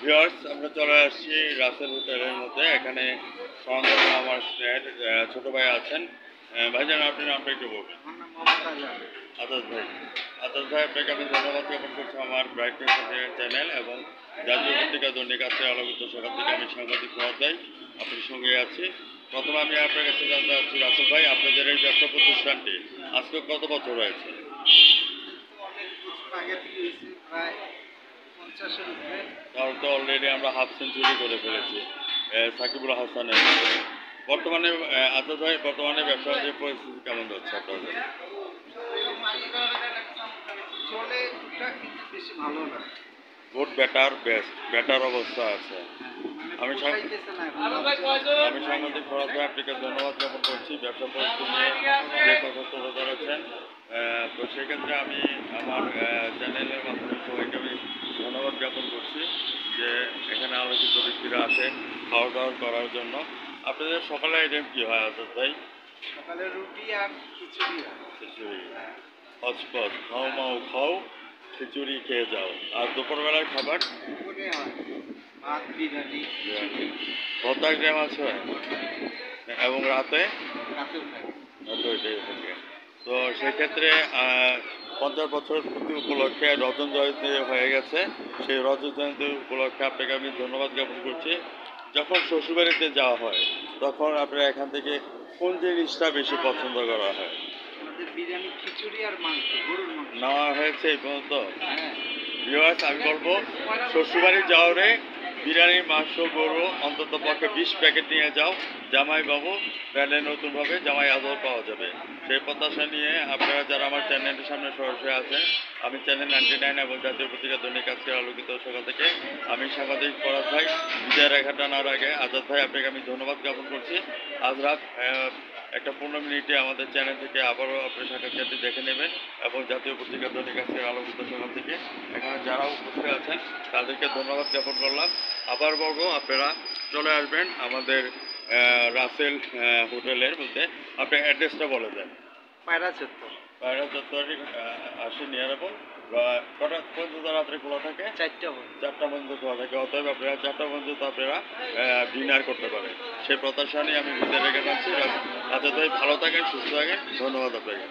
Viewers, আমরা চলে আসছি রাসেল হোটেলের মধ্যে। এখানে সঙ্গে আমার ফ্রেন্ড ছোট ভাই আছেন। ভাইজান, আপনি নামটা একটু বলবেন। আজাদ ভাই। আজাদ ভাই, আপনাকে আমি ধন্যবাদ জ্ঞাপন করছি আমার ব্রাইট চ্যানেল এবং জাতীয় পত্রিকা দৈনিক আজকের আলোকিত সকাল থেকে আমি সাংবাদিক মহোদয় আপনার সঙ্গে আছি। প্রথমে আমি আপনার কাছে জানতে চাচ্ছি, রাসেল ভাই, আপনাদের এই ব্যবসা প্রতিষ্ঠানটি আজকে কত বছর হয়েছে? তাহলে তো অলরেডি আমরা হাফ সেঞ্চুরি করে ফেলেছি সাকিবুল হাসানের। বর্তমানে আজাদ ভাই, বর্তমানে ব্যবসা বাণিজ্যের পরিস্থিতি কেমন যাচ্ছে আপনাদের? গুড, বেটার, বেস্ট, বেটার অবস্থা আছে। আমি সাংবাদিক ফরাদ ভাই আপনাকে ধন্যবাদ জ্ঞাপন করছি ব্যবসা পরিস্থিতি নিয়ে যে কথা তুলে ধরেছেন। তো সেক্ষেত্রে আমি আমার চ্যানেলের মাধ্যমে সবাইকে আমি ধন্যবাদ জ্ঞাপন করছি যে এখানে আলোচিত ব্যক্তিরা আসেন খাওয়া দাওয়া করার জন্য। আপনাদের সকালের আইটেম কী হয় আজাদ ভাই? সকালে রুটি আর খিচুড়ি হয়। খিচুড়ি, হজপজ, খাও মাও খাও, খিচুড়ি খেয়ে যাও। আর দুপুরবেলার খাবার দুপুরে হয় ভাত, বিরিয়ানি, ভর্তা আইটেম আছে এবং রাতে রাতেও খাই। ওইটাই থাকে। তো সেক্ষেত্রে 50 বছর পূর্তি উপলক্ষে রজন জয়ন্তী হয়ে গেছে। সেই রজন জয়ন্তী উপলক্ষে আপনাকে আমি ধন্যবাদ জ্ঞাপন করছি। যখন শ্বশুরবাড়িতে যাওয়া হয় তখন আপনার এখান থেকে কোন জিনিসটা বেশি পছন্দ করা হয়? আমাদের বিরিয়ানি, খিচুড়ি আর মাংস, গরুর মাংস নেওয়া হয়েছে এই পর্যন্ত? হ্যাঁ। ভিউয়ার্স, আমি বলবো শ্বশুরবাড়ি যাওয়ারে বিরিয়ানি, মাংস, গরু অন্তত পক্ষে 20 প্যাকেট নিয়ে যাও। জামাই বাবু প্যানে নতুনভাবে জামাই আদর পাওয়া যাবে। সেই প্রত্যাশা নিয়ে আপনারা যারা আমার চ্যানেলটির সামনে সরাসরি আছেন, আমি চ্যানেল 99 এবং জাতীয় পত্রিকা দৈনিক আজকের আলোকিত সকাল থেকে আমি সাংবাদিক ফরাদ ভাই বিদায় রেখা টানার আগে আজাদ ভাই আপনাকে আমি ধন্যবাদ জ্ঞাপন করছি। আজ রাত 1:15 আমাদের চ্যানেল থেকে আবারও আপনার সাক্ষাৎকারটি দেখে নেবেন এবং জাতীয় পত্রিকা দৈনিক আজকের আলোকিত সকাল থেকে এখানে যারা উপস্থিত আছেন তাদেরকে ধন্যবাদ জ্ঞাপন করলাম। আবার বলবো আপনারা চলে আসবেন আমাদের রাসেল হোটেলের মধ্যে। আপনার অ্যাড্রেসটা বলে দেন। পায়রা চত্বর। পায়রা চত্বরে আসি নিয়ারেবল। কটা পর্যন্ত রাত্রে খোলা থাকে? 4টা পর্যন্ত। 4টা পর্যন্ত খোলা থাকে। অতএব আপনারা 4টা পর্যন্ত আপনারা ডিনার করতে পারেন। সেই প্রত্যাশা নিয়ে আমি বিদায় রেখে যাচ্ছি। আচ্ছা ভাই, ভালো থাকেন, সুস্থ থাকেন। ধন্যবাদ আপনাকে।